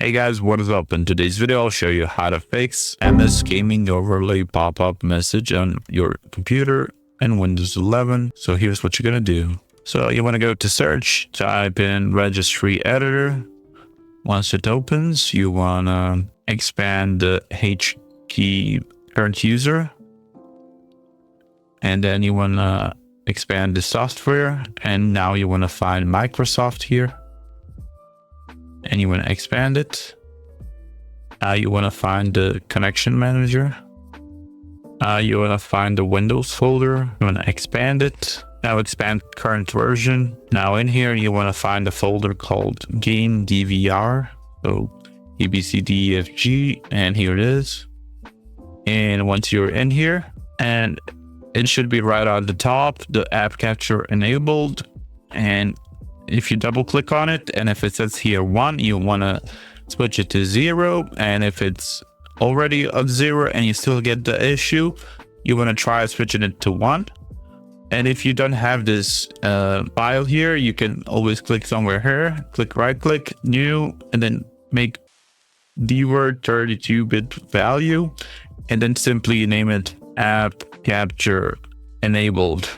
Hey guys, what is up? In today's video, I'll show you how to fix MS Gaming Overlay pop-up message on your computer in Windows 11. So here's what you're gonna do. So you want to go to search, type in registry editor. Once it opens, you want to expand the H key current user. And then you want to expand the software. And now you want to find Microsoft here. And you want to expand it. You want to find the connection manager. You want to find the Windows folder. You want to expand it. Now expand current version. Now in here, you want to find a folder called Game DVR. So ABCDEFG, and here it is. And once you're in here, and it should be right on the top, the app capture enabled. And if you double click on it, and if it says here 1, you want to switch it to 0. And if it's already of 0 and you still get the issue, you want to try switching it to 1. And if you don't have this file here, you can always click somewhere here, click right click, new, and then make the word 32-bit value, and then simply name it app capture enabled.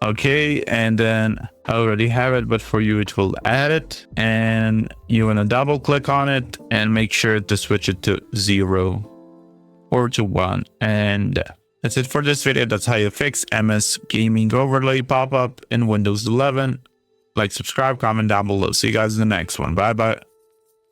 Okay, and then I already have it, but for you it will add it, and you want to double click on it and make sure to switch it to 0 or to 1. And that's it for this video. That's how you fix MS Gaming Overlay pop-up in Windows 11. Like, subscribe, comment down below. See you guys in the next one. Bye bye.